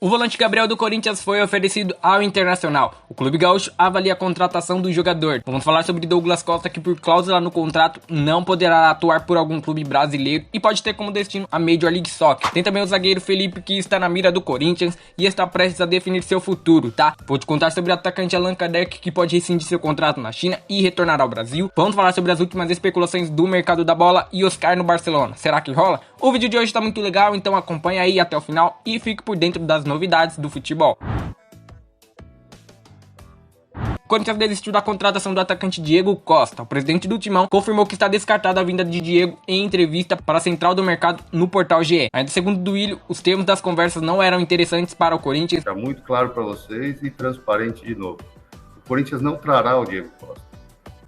O volante Gabriel do Corinthians foi oferecido ao Internacional. O clube gaúcho avalia a contratação do jogador. Vamos falar sobre Douglas Costa, que por cláusula no contrato não poderá atuar por algum clube brasileiro e pode ter como destino a Major League Soccer. Tem também o zagueiro Felipe, que está na mira do Corinthians e está prestes a definir seu futuro, tá? Vou te contar sobre o atacante Allan Kardec, que pode rescindir seu contrato na China e retornar ao Brasil. Vamos falar sobre as últimas especulações do mercado da bola e Oscar no Barcelona. Será que rola? O vídeo de hoje está muito legal, então acompanha aí até o final e fique por dentro das novidades do futebol. O Corinthians desistiu da contratação do atacante Diego Costa. O presidente do Timão confirmou que está descartada a vinda de Diego em entrevista para a central do mercado no portal GE. Ainda segundo Duílio, os termos das conversas não eram interessantes para o Corinthians. Está muito claro para vocês e transparente de novo. O Corinthians não trará o Diego Costa.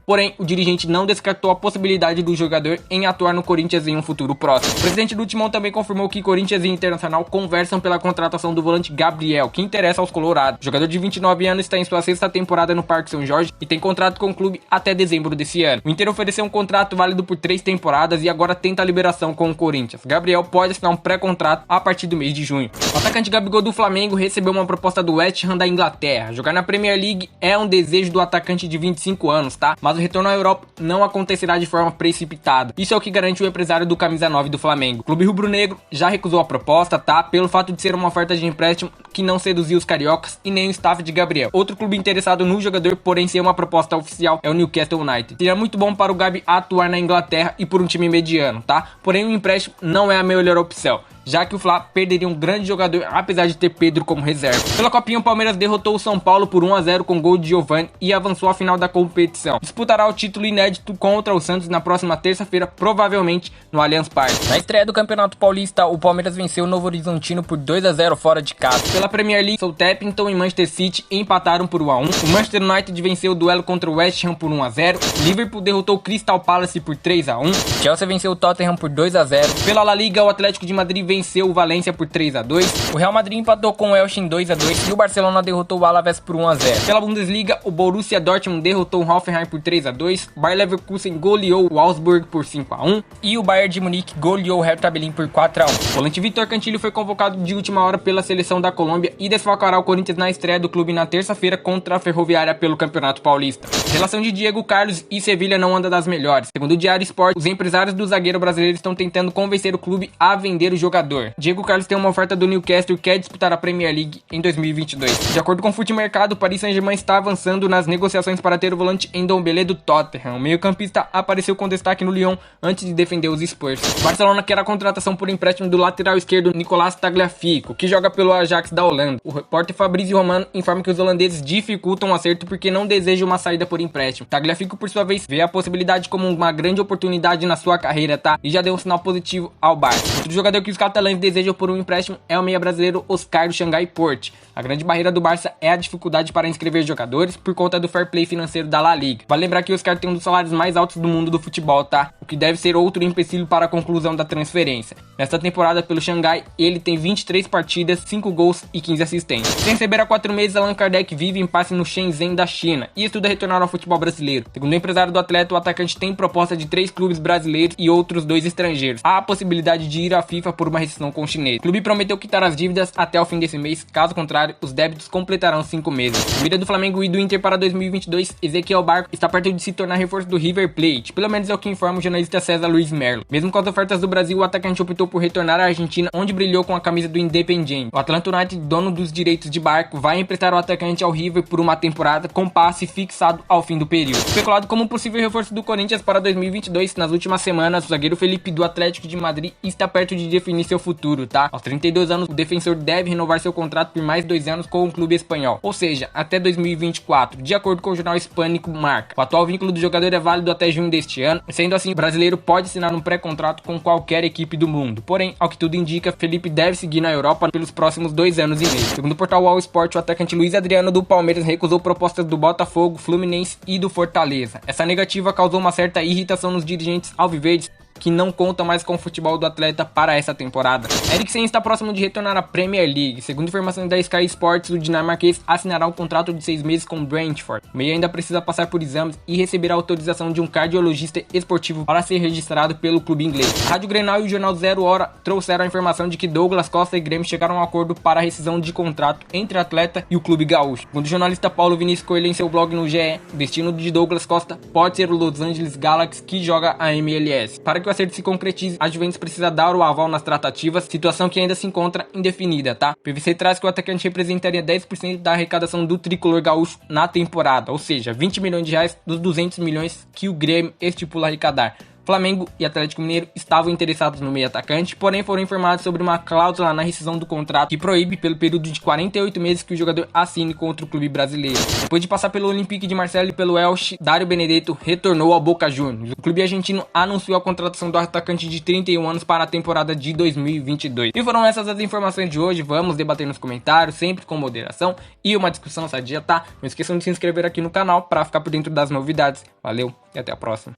Porém, o dirigente não descartou a possibilidade do jogador em atuar no Corinthians em um futuro próximo. O presidente do Timão também confirmou que Corinthians e Internacional conversam pela contratação do volante Gabriel, que interessa aos colorados. O jogador de 29 anos está em sua sexta temporada no Parque São Jorge e tem contrato com o clube até dezembro desse ano. O Inter ofereceu um contrato válido por 3 temporadas e agora tenta a liberação com o Corinthians. Gabriel pode assinar um pré-contrato a partir do mês de junho. O atacante Gabigol do Flamengo recebeu uma proposta do West Ham da Inglaterra. Jogar na Premier League é um desejo do atacante de 25 anos, tá? Mas o retorno à Europa não acontecerá de forma precipitada. Isso é o que garante o empresário do camisa 9 do Flamengo. O clube rubro-negro já recusou a proposta, tá? Pelo fato de ser uma oferta de empréstimo que não seduziu os cariocas e nem o staff de Gabriel. Outro clube interessado no jogador, porém ser uma proposta oficial, é o Newcastle United. Seria muito bom para o Gabi atuar na Inglaterra e por um time mediano, tá? Porém o empréstimo não é a melhor opção, já que o Fla perderia um grande jogador, apesar de ter Pedro como reserva. Pela Copinha, o Palmeiras derrotou o São Paulo por 1-0 com gol de Giovani e avançou à final da competição. Disputará o título inédito contra o Santos na próxima terça-feira, provavelmente no Allianz Parque. Na estreia do Campeonato Paulista, o Palmeiras venceu o Novo Horizontino por 2-0 fora de casa. Pela Premier League, Southampton e Manchester City empataram por 1-1. O Manchester United venceu o duelo contra o West Ham por 1-0. O Liverpool derrotou o Crystal Palace por 3-1. O Chelsea venceu o Tottenham por 2-0. Pela La Liga, o Atlético de Madrid venceu o Valência por 3-2. O Real Madrid empatou com o Elche em 2-2 e o Barcelona derrotou o Alavés por 1-0. Pela Bundesliga, o Borussia Dortmund derrotou o Hoffenheim por 3-2. O Bayer Leverkusen goleou o Augsburg por 5-1 e o Bayern de Munique goleou o Hertha Berlin por 4-1. O volante Vitor Cantillo foi convocado de última hora pela seleção da Colômbia e desfalcará o Corinthians na estreia do clube na terça-feira contra a Ferroviária pelo Campeonato Paulista. A relação de Diego Carlos e Sevilha não anda das melhores. Segundo o Diário Sport, os empresários do zagueiro brasileiro estão tentando convencer o clube a vender o jogador. Diego Carlos tem uma oferta do Newcastle e quer disputar a Premier League em 2022. De acordo com o Futimercado, o Paris Saint-Germain está avançando nas negociações para ter o volante Ndombele do Tottenham. O meio-campista apareceu com destaque no Lyon antes de defender os Spurs. O Barcelona quer a contratação por empréstimo do lateral esquerdo Nicolás Tagliafico, que joga pelo Ajax da Holanda. O repórter Fabrício Romano informa que os holandeses dificultam o acerto porque não desejam uma saída por empréstimo. Tagliafico, por sua vez, vê a possibilidade como uma grande oportunidade na sua carreira, tá? E já deu um sinal positivo ao Barça. Outro jogador que os catalães desejam por um empréstimo é o meia brasileiro Oscar do Xangai Port. A grande barreira do Barça é a dificuldade para inscrever jogadores por conta do fair play financeiro da La Liga. Vale lembrar que o Oscar tem um dos salários mais altos do mundo do futebol, tá? O que deve ser outro empecilho para a conclusão da transferência. Nesta temporada pelo Xangai, ele tem 23 partidas, 5 gols e 15 assistências. Sem receber há 4 meses, Allan Kardec vive em passe no Shenzhen da China e estuda retornar ao futebol brasileiro. Segundo o empresário do atleta, o atacante tem proposta de 3 clubes brasileiros e outros 2 estrangeiros. Há a possibilidade de ir à FIFA por uma rescisão com o chinês. O clube prometeu quitar as dívidas até o fim desse mês, caso contrário, os débitos completarão 5 meses. A mira do Flamengo e do Inter para 2022, Ezequiel Barco está perto de se tornar reforço do River Plate, pelo menos é o que informa o jornalista César Luiz Merlo. Mesmo com as ofertas do Brasil, o atacante optou por retornar à Argentina, onde brilhou com a camisa do Independiente. O Atlanta United, dono dos direitos de Barco, vai emprestar o atacante ao River por uma temporada, com passe fixado ao fim do período. Especulado como um possível reforço do Corinthians para 2022, nas últimas semanas, o zagueiro Felipe do Atlético de Madrid está perto de definir seu futuro, tá? Aos 32 anos, o defensor deve renovar seu contrato por mais 2 anos com o clube espanhol, ou seja, até 2024, de acordo com o jornal hispânico Marca. O atual vínculo do jogador é válido até junho deste ano, sendo assim, o brasileiro pode assinar um pré-contrato com qualquer equipe do mundo. Porém, ao que tudo indica, Felipe deve seguir na Europa pelos próximos 2 anos e meio. Segundo o portal All Sport, o atacante Luiz Adriano do Palmeiras recusou propostas do Botafogo, Fluminense e do Fortaleza. Essa negativa causou uma certa irritação nos dirigentes alviverdes que não conta mais com o futebol do atleta para essa temporada. Eriksen está próximo de retornar à Premier League. Segundo informações da Sky Sports, o dinamarquês assinará um contrato de 6 meses com o Brentford. O meia ainda precisa passar por exames e receber a autorização de um cardiologista esportivo para ser registrado pelo clube inglês. A Rádio Grenal e o Jornal 0 Hora trouxeram a informação de que Douglas Costa e Grêmio chegaram a um acordo para a rescisão de contrato entre o atleta e o clube gaúcho. Segundo o jornalista Paulo Vinícius Coelho em seu blog no GE, o destino de Douglas Costa pode ser o Los Angeles Galaxy, que joga a MLS. Para que o acerto se concretize, a Juventus precisa dar o aval nas tratativas, situação que ainda se encontra indefinida, tá? O PVC traz que o atacante representaria 10% da arrecadação do tricolor gaúcho na temporada, ou seja, 20 milhões de reais dos 200 milhões que o Grêmio estipula arrecadar. Flamengo e Atlético Mineiro estavam interessados no meio atacante, porém foram informados sobre uma cláusula na rescisão do contrato que proíbe pelo período de 48 meses que o jogador assine contra o clube brasileiro. Depois de passar pelo Olympique de Marseille e pelo Elche, Dário Benedetto retornou ao Boca Juniors. O clube argentino anunciou a contratação do atacante de 31 anos para a temporada de 2022. E foram essas as informações de hoje. Vamos debater nos comentários, sempre com moderação e uma discussão sadia, tá? Não esqueçam de se inscrever aqui no canal para ficar por dentro das novidades. Valeu e até a próxima.